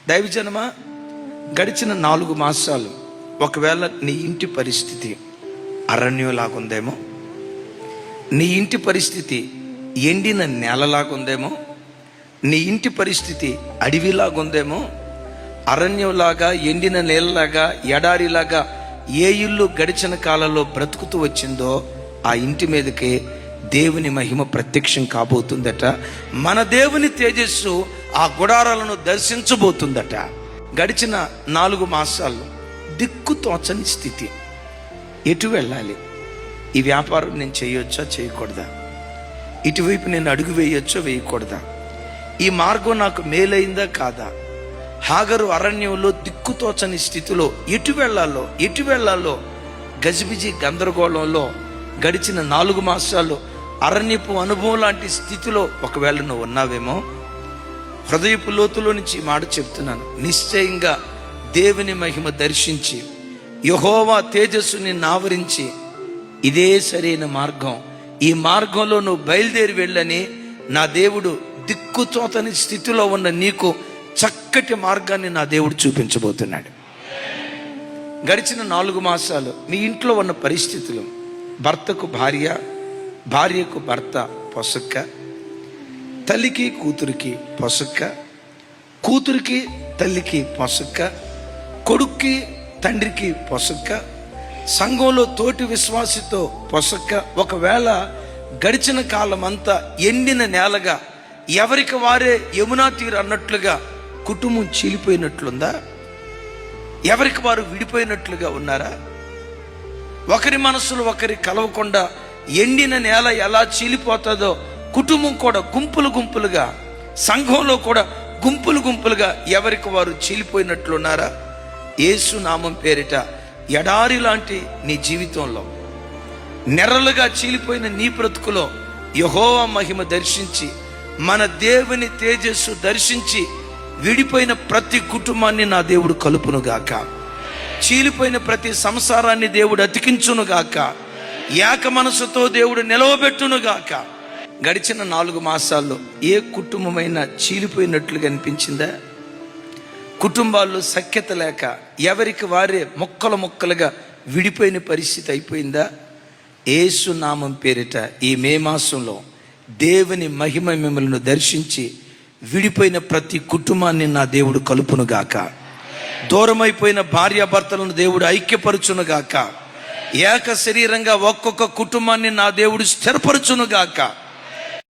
దైవజనమా, గడిచిన 4 మాసాలు ఒకవేళ నీ ఇంటి పరిస్థితి అరణ్యంలాగుందేమో, నీ ఇంటి పరిస్థితి ఎండిన నేలలాగుందేమో, నీ ఇంటి పరిస్థితి అడవిలాగుందేమో, అరణ్యంలాగా, ఎండిన నేలలాగా, ఎడారిలాగా ఏ ఇల్లు గడిచిన కాలంలో బ్రతుకుతూ వచ్చిందో ఆ ఇంటి మీదకి దేవుని మహిమ ప్రత్యక్షం కాబోతుందట. మన దేవుని తేజస్సు ఆ గుడారాలను దర్శించబోతుందట. గడిచిన 4 మాసాల్లో దిక్కు తోచని స్థితి. ఎటు వెళ్ళాలి? ఈ వ్యాపారం నేను చేయొచ్చా, చేయకూడదా? ఇటువైపు నేను అడుగు వేయొచ్చో, వేయకూడదా? ఈ మార్గం నాకు మేలైందా కాదా? హాగరు అరణ్యంలో దిక్కుతోచని స్థితిలో ఎటు వెళ్ళాలో గజిబిజి గందరగోళంలో గడిచిన 4 మాసాలు అరణ్యపు అనుభవం లాంటి స్థితిలో ఒకవేళ నువ్వు ఉన్నావేమో, హృదయపు లోతులో నుంచి మాట చెప్తున్నాను. నిశ్చయంగా దేవుని మహిమ దర్శించి యెహోవా తేజస్సుని ఆవరించి ఇదే సరైన మార్గం, ఈ మార్గంలో నువ్వు బయలుదేరి వెళ్ళని నా దేవుడు దిక్కుతోచని స్థితిలో ఉన్న నీకు చక్కటి మార్గాన్ని నా దేవుడు చూపించబోతున్నాడు. గడిచిన 4 మాసాలు మీ ఇంట్లో ఉన్న పరిస్థితులు, భర్తకు భార్య, భార్యకు భర్త పొసక్క, తల్లికి కూతురికి పొసక్క, కూతురికి తల్లికి పొసక్క, కొడుక్కి తండ్రికి పొసక్క, సంఘంలో తోటి విశ్వాసితో పొసక్క. ఒకవేళ గడిచిన కాలం అంతా ఎండిన నేలగా, ఎవరికి వారే యమునా తీరు అన్నట్లుగా కుటుంబం చీలిపోయినట్లుందా? ఎవరికి వారు విడిపోయినట్లుగా ఉన్నారా? ఒకరి మనసులు ఒకరి కలవకుండా ఎండిన నేల ఎలా చీలిపోతుందో కుటుంబం కూడా గుంపులు గుంపులుగా, సంఘంలో కూడా గుంపులు గుంపులుగా ఎవరికి వారు చీలిపోయినట్లున్నారా? యేసు నామం పేరిట ఎడారి లాంటి నీ జీవితంలో, నెర్రలుగా చీలిపోయిన నీ బ్రతుకులో యెహోవా మహిమ దర్శించి, మన దేవుని తేజస్సు దర్శించి విడిపోయిన ప్రతి కుటుంబాన్ని నా దేవుడు కలుపునుగాక. చీలిపోయిన ప్రతి సంసారాన్ని దేవుడు అతికించునుగాక. ఏక మనసుతో దేవుడు నిలవబెట్టునుగాక. గడిచిన 4 మాసాల్లో ఏ కుటుంబమైనా చీలిపోయినట్లుగా అనిపించిందా? కుటుంబాల్లో సఖ్యత లేక ఎవరికి వారే మొక్కలుగా విడిపోయిన పరిస్థితి అయిపోయిందా? యేసు నామం పేరిట ఈ మే మాసంలో దేవుని మహిమ మిమ్మల్ని దర్శించి విడిపోయిన ప్రతి కుటుంబాన్ని నా దేవుడు కలుపునుగాక. దూరమైపోయిన భార్యాభర్తలను దేవుడు ఐక్యపరచునుగాక. ఏక శరీరంగా ఒక్కొక్క కుటుంబాన్ని నా దేవుడు స్థిరపరచునుగాక.